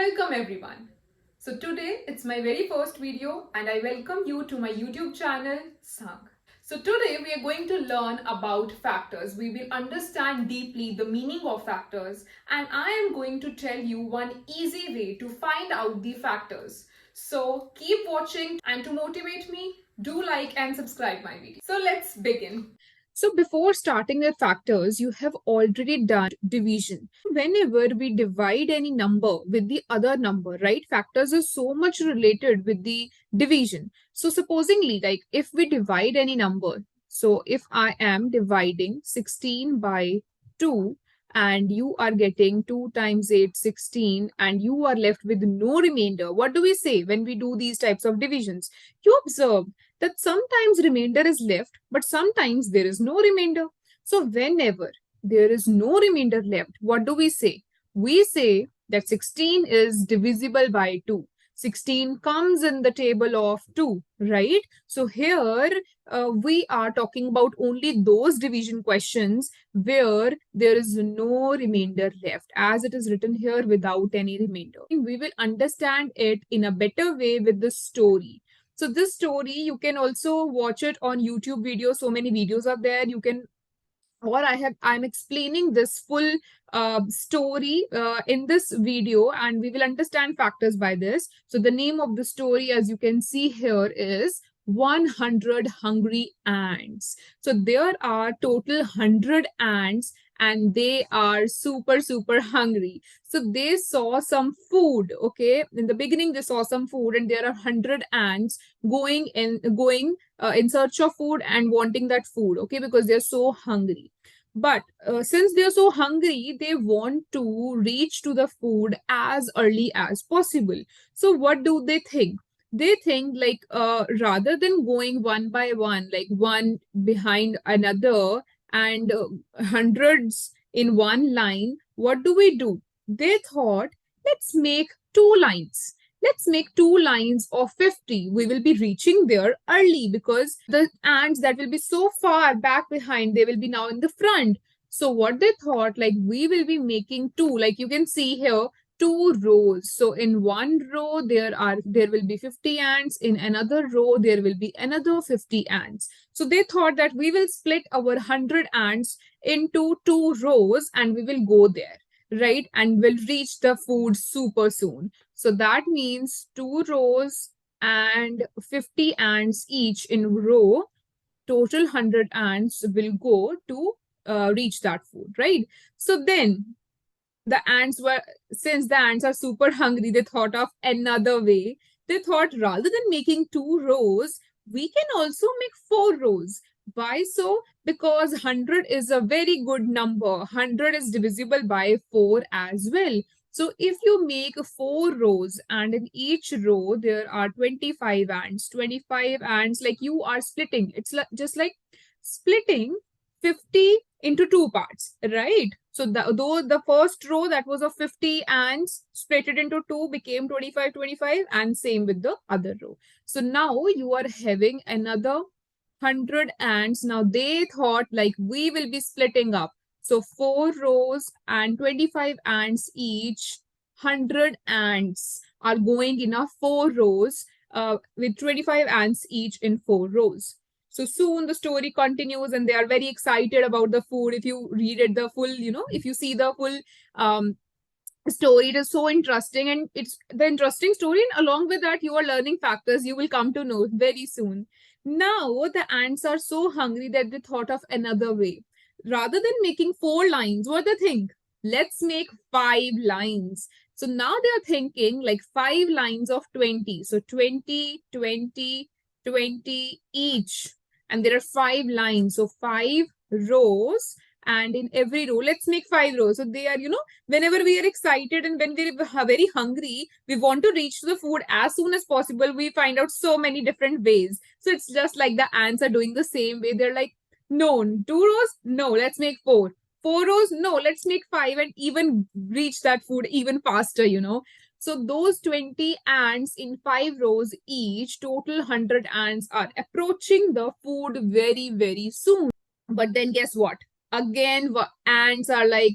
Welcome everyone. So today it's my very first video and I welcome you to my YouTube channel Sangha. So today we are going to learn about factors. We will understand deeply the meaning of factors and I am going to tell you one easy way to find out the factors. So keep watching and to motivate me, do like and subscribe my video. So let's begin. So before starting with factors, you have already done division. Whenever we divide any number with the other number, right? Factors are so much related with the division. So supposingly, like if we divide any number, so if I am dividing 16 by 2 and you are getting 2 times 8, 16, and you are left with no remainder, what do we say when we do these types of divisions? You observe that sometimes remainder is left, but sometimes there is no remainder. So whenever there is no remainder left, what do we say? We say that 16 is divisible by 2. 16 comes in the table of 2, right? So here we are talking about only those division questions where there is no remainder left, as it is written here without any remainder. We will understand it in a better way with the story. So this story, you can also watch it on YouTube video. So many videos are there. You can, or I'm explaining this full story in this video and we will understand factors by this. So the name of the story, as you can see here, is 100 Hungry Ants. So there are total 100 ants and they are super hungry. So they saw some food. Okay, in the beginning they saw some food and there are 100 ants going in search of food and wanting that food. Okay, because they're so hungry. But since they're so hungry, they want to reach to the food as early as possible. So what do they think? They think like rather than going one by one, like one behind another and hundreds in one line, what do we do? They thought, let's make two lines. Let's make two lines of 50. We will be reaching there early because the ants that will be so far back behind, they will be now in the front. So what they thought, like we will be making two, like you can see here, two rows. So in one row there will be 50 ants, in another row there will be another 50 ants. So they thought that we will split our 100 ants into two rows and we will go there, right? And we'll reach the food super soon. So that means two rows and 50 ants each in row. Total 100 ants will go to reach that food, right? So then since the ants are super hungry, they thought of another way. They thought rather than making two rows, we can also make four rows. Why so? Because 100 is a very good number. 100 is divisible by 4 as well. So if you make four rows and in each row there are 25 ants, 25 ants, like you are splitting. It's just like splitting 50 into two parts, right? So though the first row that was of 50 ants split it into two became 25 and same with the other row. So now you are having another 100 ants. Now they thought like we will be splitting up. So four rows and 25 ants each. 100 ants are going in a four rows with 25 ants each in four rows. So soon the story continues and they are very excited about the food. If you read it, the full, if you see the full story, it is so interesting and it's the interesting story. And along with that, you are learning factors you will come to know very soon. Now the ants are so hungry that they thought of another way. Rather than making four lines, what they think? Let's make 5 lines. So now they are thinking like 5 lines of 20. So 20, 20, 20 each. And there are 5 lines. So 5 rows. And in every row, let's make 5 rows. So they are, whenever we are excited and when we are very hungry, we want to reach to the food as soon as possible. We find out so many different ways. So it's just like the ants are doing the same way. They're like, no, 2 rows? No, let's make 4. 4 rows? No, let's make 5 and even reach that food even faster, So those 20 ants in 5 rows each, total 100 ants are approaching the food very soon. But then guess what? Again, ants are like,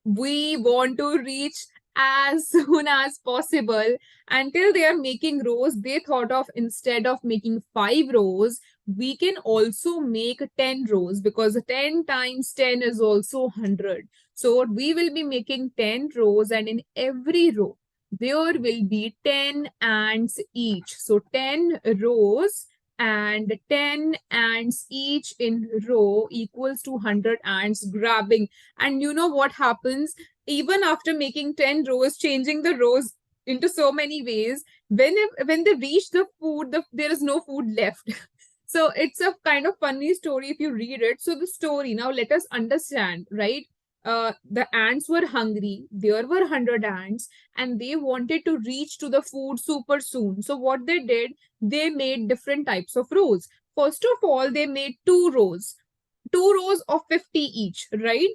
we want to reach as soon as possible. Until they are making rows, they thought of, instead of making 5 rows, we can also make 10 rows, because 10 times 10 is also 100. So we will be making 10 rows, and in every row there will be 10 ants each. So 10 rows and 10 ants each in row equals to 100 ants grabbing. And you know what happens? Even after making 10 rows, changing the rows into so many ways, when they reach the food, there is no food left. So it's a kind of funny story if you read it. So the story, now let us understand, right? The ants were hungry. There were 100 ants, and they wanted to reach to the food super soon. So what they did, they made different types of rows. First of all, they made two rows of 50 each, right?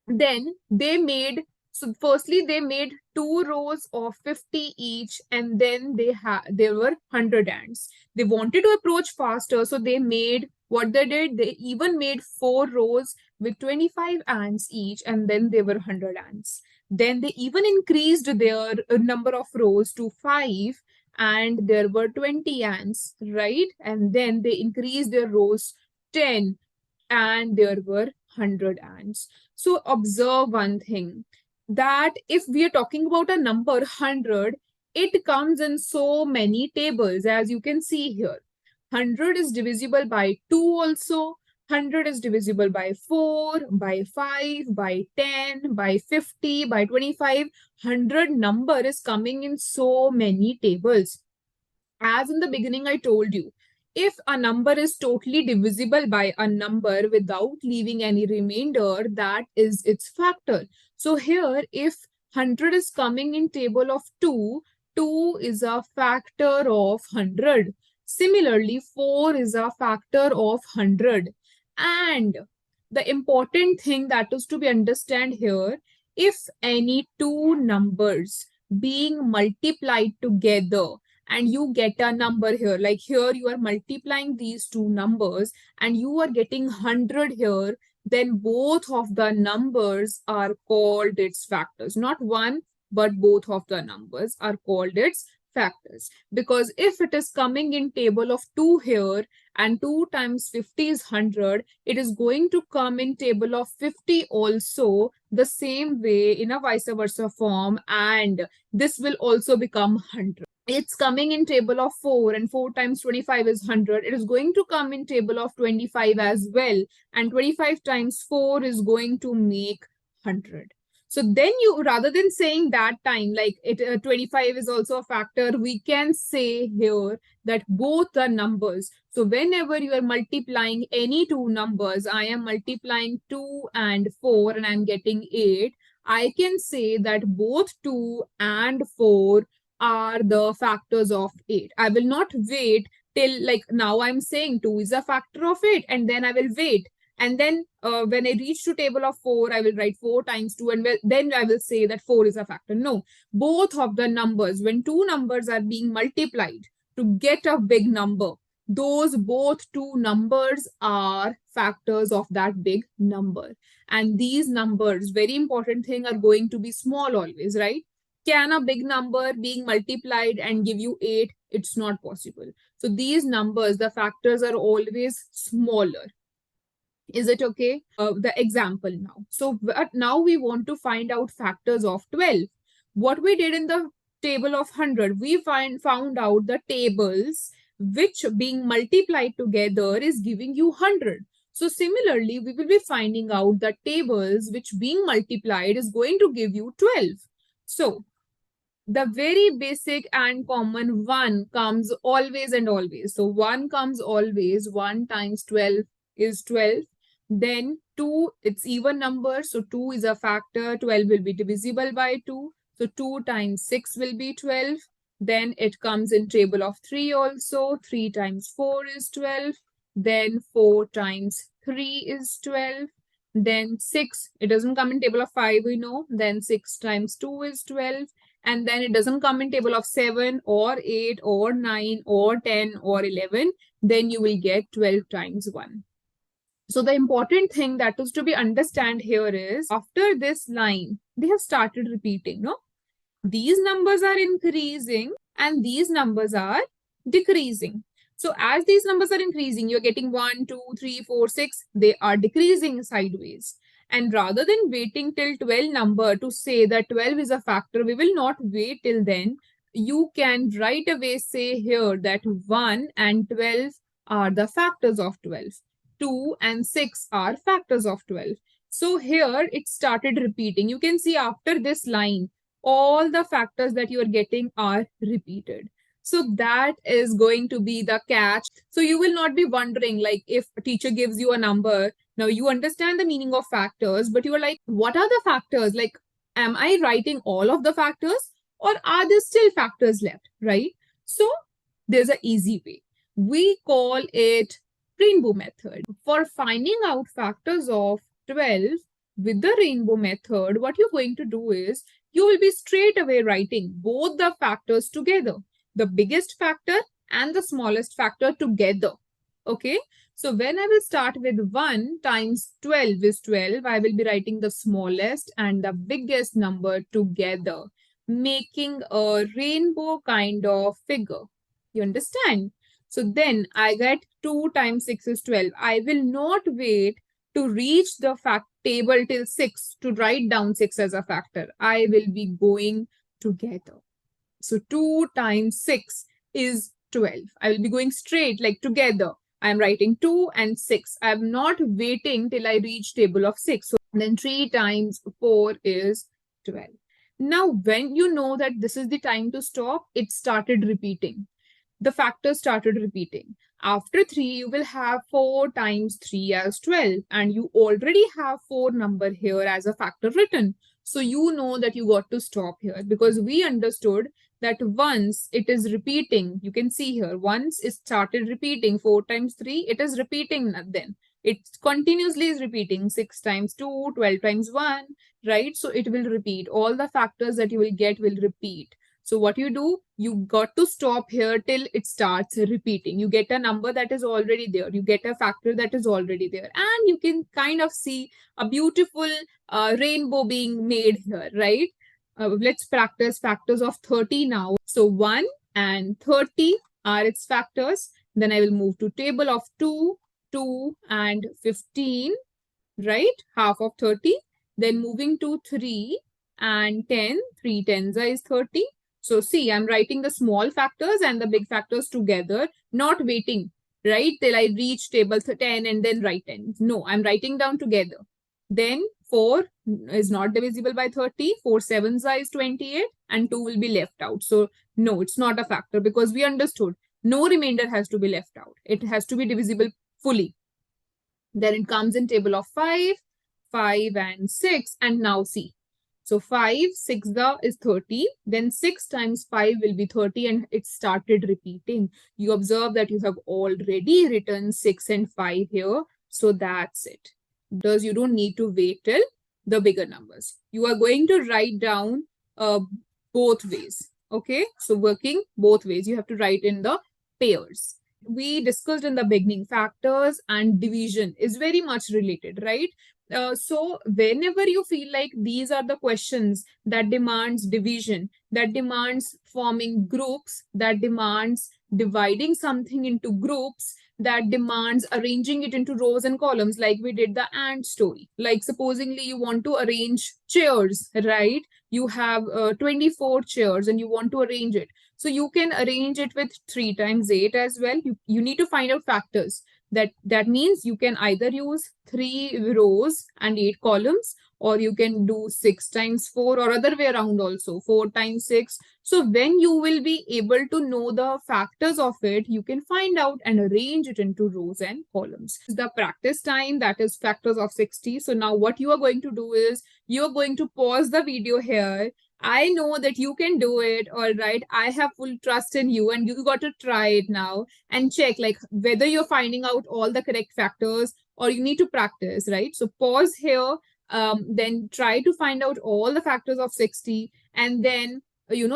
Then they made, so firstly they made 2 rows of 50 each, and then there were 100 ants. They wanted to approach faster, so they made, what they did, they even made 4 rows with 25 ants each, and then there were 100 ants. Then they even increased their number of rows to 5, and there were 20 ants, right? And then they increased their rows 10, and there were 100 ants. So observe one thing, that if we are talking about a number 100, it comes in so many tables, as you can see here. 100 is divisible by 2 also. 100 is divisible by 4, by 5, by 10, by 50, by 25. 100 number is coming in so many tables. As in the beginning, I told you, if a number is totally divisible by a number without leaving any remainder, that is its factor. So here, if 100 is coming in table of 2, 2 is a factor of 100. Similarly, 4 is a factor of 100. And the important thing that is to be understand here, if any two numbers being multiplied together, and you get a number here, like here you are multiplying these two numbers and you are getting 100 here, then both of the numbers are called its factors. Not one, but both of the numbers are called its factors. Because if it is coming in table of 2 here, and 2 times 50 is 100, it is going to come in table of 50 also, the same way in a vice versa form, and this will also become 100. It's coming in table of 4, and 4 times 25 is 100. It is going to come in table of 25 as well, and 25 times 4 is going to make 100. So then you, rather than saying that time, like 25 is also a factor, we can say here that both the numbers. So whenever you are multiplying any two numbers, I am multiplying 2 and 4 and I'm getting 8. I can say that both 2 and 4 are the factors of 8. I will not wait till, like now I'm saying 2 is a factor of 8, and then I will wait. And then when I reach to table of 4, I will write 4 times 2, and then I will say that 4 is a factor. No, both of the numbers, when two numbers are being multiplied to get a big number, those both two numbers are factors of that big number. And these numbers, very important thing, are going to be small always, right? Can a big number being multiplied and give you 8? It's not possible. So these numbers, the factors are always smaller. Is it okay? The example now. So now we want to find out factors of 12. What we did in the table of 100, we found out the tables which being multiplied together is giving you 100. So similarly, we will be finding out the tables which being multiplied is going to give you 12. So the very basic and common 1 comes always and always. So 1 comes always. 1 times 12 is 12. Then 2, it's even number. So 2 is a factor. 12 will be divisible by 2. So 2 times 6 will be 12. Then it comes in table of 3 also. 3 times 4 is 12. Then 4 times 3 is 12. Then 6, it doesn't come in table of 5, we know. Then 6 times 2 is 12. And then it doesn't come in table of 7 or 8 or 9 or 10 or 11. Then you will get 12 times 1. So the important thing that is to be understand here is after this line, they have started repeating, no? These numbers are increasing and these numbers are decreasing. So as these numbers are increasing, you're getting 1, 2, 3, 4, 6, they are decreasing sideways. And rather than waiting till 12 number to say that 12 is a factor, we will not wait till then. You can right away say here that 1 and 12 are the factors of 12. 2 and 6 are factors of 12. So here it started repeating. You can see after this line, all the factors that you are getting are repeated. So that is going to be the catch. So you will not be wondering, like, if a teacher gives you a number, now you understand the meaning of factors, but you are like, what are the factors? Like, am I writing all of the factors or are there still factors left, right? So there's an easy way. We call it rainbow method. For finding out factors of 12 with the rainbow method, what you're going to do is you will be straight away writing both the factors together, the biggest factor and the smallest factor together. Okay. So when I will start with 1 times 12 is 12, I will be writing the smallest and the biggest number together, making a rainbow kind of figure. You understand? So then I get 2 times 6 is 12. I will not wait to reach the fact table till 6 to write down 6 as a factor. I will be going together. So 2 times 6 is 12. I will be going straight like together. I am writing 2 and 6. I am not waiting till I reach table of 6. So then 3 times 4 is 12. Now, when you know that this is the time to stop, it started repeating. The factors started repeating. After 3, you will have 4 times 3 as 12. And you already have 4 number here as a factor written. So you know that you got to stop here because we understood that once it is repeating, you can see here, once it started repeating 4 times 3, it is repeating then. It continuously is repeating 6 times 2, 12 times 1, right? So it will repeat. All the factors that you will get will repeat. So what you do, you got to stop here till it starts repeating. You get a number that is already there. You get a factor that is already there. And you can kind of see a beautiful rainbow being made here, right? Let's practice factors of 30 now. So 1 and 30 are its factors. Then I will move to table of 2, 2 and 15, right? Half of 30. Then moving to 3 and 10, 3 tens is 30. So see, I'm writing the small factors and the big factors together, not waiting, right, till I reach table 10 and then write 10. No, I'm writing down together. Then 4 is not divisible by 30. 4 sevens is 28 and 2 will be left out. So no, it's not a factor because we understood no remainder has to be left out. It has to be divisible fully. Then it comes in table of 5, 5 and 6. And now see. So 5, 6 is 30. Then 6 times 5 will be 30 and it started repeating. You observe that you have already written 6 and 5 here. So that's it. Because you don't need to wait till the bigger numbers. You are going to write down both ways. Okay. So working both ways. You have to write in the pairs. We discussed in the beginning, factors and division is very much related, right? So whenever you feel like these are the questions that demands division, that demands forming groups, that demands dividing something into groups, that demands arranging it into rows and columns, like we did the ant story. Like supposingly you want to arrange chairs, right? You have 24 chairs and you want to arrange it. So you can arrange it with 3 times 8 as well. You need to find out factors. That means you can either use 3 rows and 8 columns, or you can do 6 times 4 or other way around also, 4 times 6. So when you will be able to know the factors of it, you can find out and arrange it into rows and columns. The practice time, that is factors of 60. So now what you are going to do is you're going to pause the video here. I know that you can do it. All right. I have full trust in you and you got to try it now and check like whether you're finding out all the correct factors or you need to practice, right? So pause here, then try to find out all the factors of 60 and then,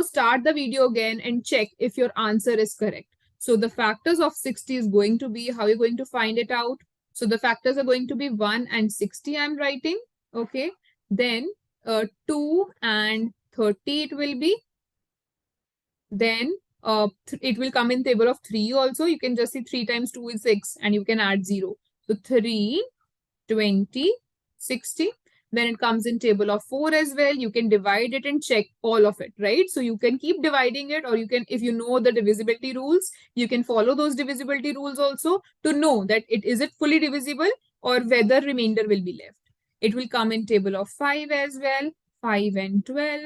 start the video again and check if your answer is correct. So the factors of 60 is going to be how you're going to find it out. So the factors are going to be 1 and 60 I'm writing. Okay. Then 2 and 30 it will be. Then it will come in table of 3 also. You can just see 3 times 2 is 6 and you can add 0. So 3, 20, 60. Then it comes in table of 4 as well. You can divide it and check all of it, right? So you can keep dividing it, or you can, if you know the divisibility rules, you can follow those divisibility rules also to know that it is it fully divisible or whether remainder will be left. It will come in table of 5 as well, 5 and 12.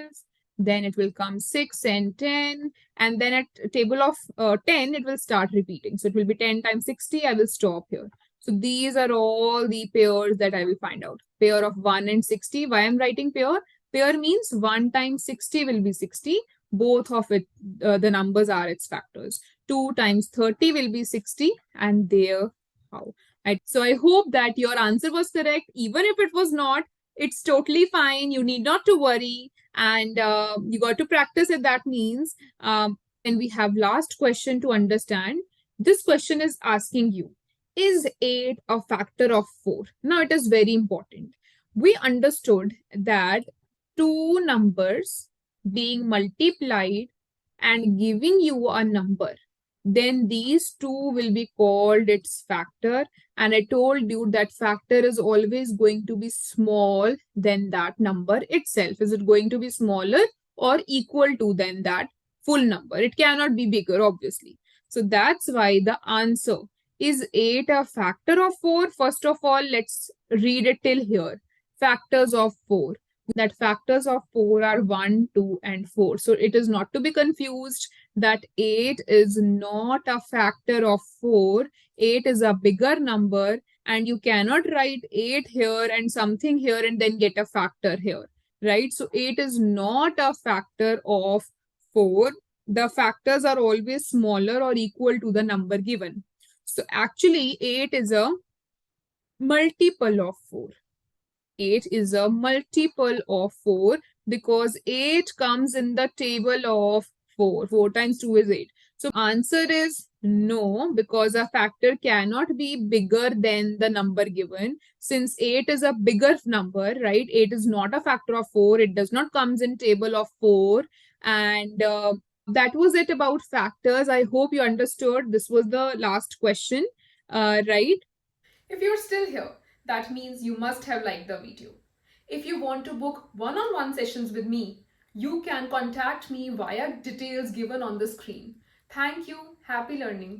Then it will come 6 and 10. And then at table of 10, it will start repeating. So it will be 10 times 60. I will stop here. So these are all the pairs that I will find out. Pair of 1 and 60. Why I'm writing pair? Pair means 1 times 60 will be 60. Both of it, the numbers are its factors. 2 times 30 will be 60. And there, how. Right. So I hope that your answer was correct. Even if it was not, it's totally fine. You need not to worry. And you got to practice it. That means, and we have last question to understand. This question is asking you, is 8 a factor of 4? Now it is very important. We understood that two numbers being multiplied and giving you a number, then these two will be called its factor. And I told you that factor is always going to be small than that number itself. Is it going to be smaller or equal to than that full number? It cannot be bigger, obviously. So that's why the answer is 8 a factor of 4. First of all, let's read it till here. Factors of 4. That factors of 4 are 1, 2, and 4. So it is not to be confused that 8 is not a factor of 4. 8 is a bigger number, and you cannot write 8 here and something here and then get a factor here, right? So 8 is not a factor of 4. The factors are always smaller or equal to the number given. So actually 8 is a multiple of 4. 8 is a multiple of 4 because 8 comes in the table of 4. 4 times 2 is 8. So answer is no, because a factor cannot be bigger than the number given. Since 8 is a bigger number, right? 8 is not a factor of 4. It does not comes in table of 4. And that was it about factors. I hope you understood. This was the last question, right? If you're still here, that means you must have liked the video. If you want to book one-on-one sessions with me, you can contact me via details given on the screen. Thank you. Happy learning.